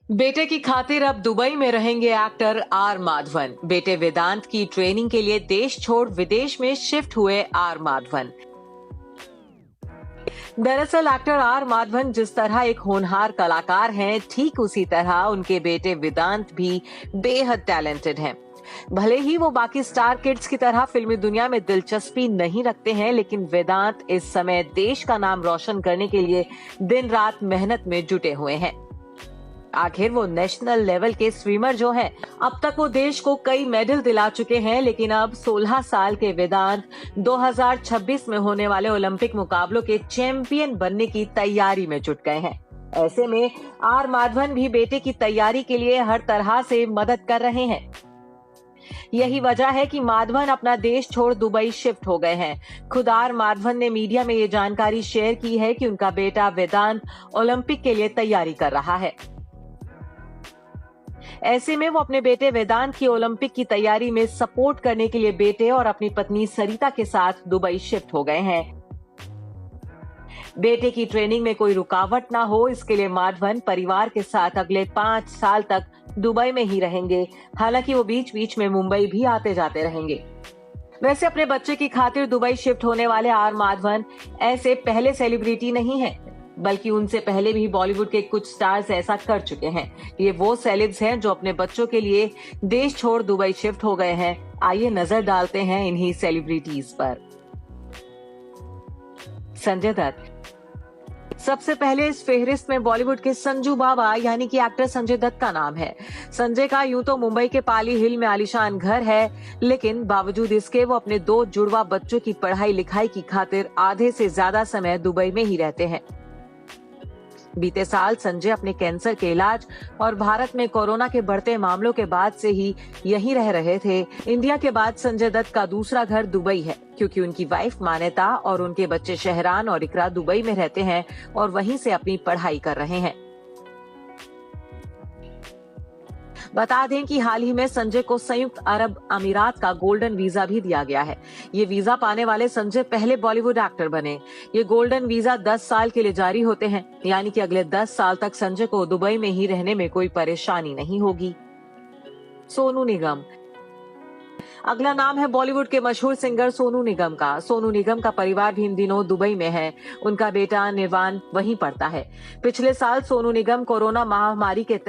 बेटे की खातिर अब दुबई में रहेंगे एक्टर आर माधवन। बेटे वेदांत की ट्रेनिंग के लिए देश छोड़ विदेश में शिफ्ट हुए आर माधवन। दरअसल एक्टर आर माधवन जिस तरह एक होनहार कलाकार हैं, ठीक उसी तरह उनके बेटे वेदांत भी बेहद टैलेंटेड हैं। भले ही वो बाकी स्टार किड्स की तरह फिल्मी दुनिया में दिलचस्पी नहीं रखते हैं, लेकिन वेदांत इस समय देश का नाम रोशन करने के लिए दिन रात मेहनत में जुटे हुए हैं। आखिर वो नेशनल लेवल के स्विमर जो हैं, अब तक वो देश को कई मेडल दिला चुके हैं, लेकिन अब 16 साल के वेदांत 2026 में होने वाले ओलंपिक मुकाबलों के चैंपियन बनने की तैयारी में जुट गए हैं। ऐसे में आर माधवन भी बेटे की तैयारी के लिए हर तरह से मदद कर रहे हैं। यही वजह है कि माधवन अपना देश छोड़ दुबई शिफ्ट हो गए हैं। खुद आर माधवन ने मीडिया में ये जानकारी शेयर की है कि उनका बेटा वेदांत ओलंपिक के लिए तैयारी कर रहा है। ऐसे में वो अपने बेटे वेदांत की ओलंपिक की तैयारी में सपोर्ट करने के लिए बेटे और अपनी पत्नी सरिता के साथ दुबई शिफ्ट हो गए हैं। बेटे की ट्रेनिंग में कोई रुकावट ना हो, इसके लिए माधवन परिवार के साथ अगले 5 साल तक दुबई में ही रहेंगे। हालांकि वो बीच बीच में मुंबई भी आते जाते रहेंगे। वैसे अपने बच्चे की खातिर दुबई शिफ्ट होने वाले आर माधवन ऐसे पहले सेलिब्रिटी नहीं हैं, बल्कि उनसे पहले भी बॉलीवुड के कुछ स्टार्स ऐसा कर चुके हैं। ये वो सेलेब्स हैं जो अपने बच्चों के लिए देश छोड़ दुबई शिफ्ट हो गए हैं। आइए नजर डालते हैं इन्हीं सेलिब्रिटीज पर। संजय दत्त सबसे पहले इस फेहरिस्त में बॉलीवुड के संजू बाबा यानी कि एक्टर संजय दत्त का नाम है। संजय का यूं तो मुंबई के पाली हिल में आलीशान घर है, लेकिन बावजूद इसके वो अपने 2 जुड़वा बच्चों की पढ़ाई लिखाई की खातिर आधे से ज्यादा समय दुबई में ही रहते हैं। बीते साल संजय अपने कैंसर के इलाज और भारत में कोरोना के बढ़ते मामलों के बाद से ही यहीं रह रहे थे। इंडिया के बाद संजय दत्त का दूसरा घर दुबई है, क्योंकि उनकी वाइफ मान्यता और उनके बच्चे शहरान और इकरा दुबई में रहते हैं और वहीं से अपनी पढ़ाई कर रहे हैं। बता दें कि हाल ही में संजय को संयुक्त अरब अमीरात का गोल्डन वीजा भी दिया गया है। ये वीजा पाने वाले संजय पहले बॉलीवुड एक्टर बने। ये गोल्डन वीजा 10 साल के लिए जारी होते हैं, यानी कि अगले 10 साल तक संजय को दुबई में ही रहने में कोई परेशानी नहीं होगी। सोनू निगम अगला नाम है बॉलीवुड के मशहूर सिंगर सोनू निगम का। सोनू निगम का परिवार भी इन दिनों दुबई में है। उनका बेटा निर्वाण वहीं पढ़ता है। पिछले साल सोनू निगम कोरोना महामारी के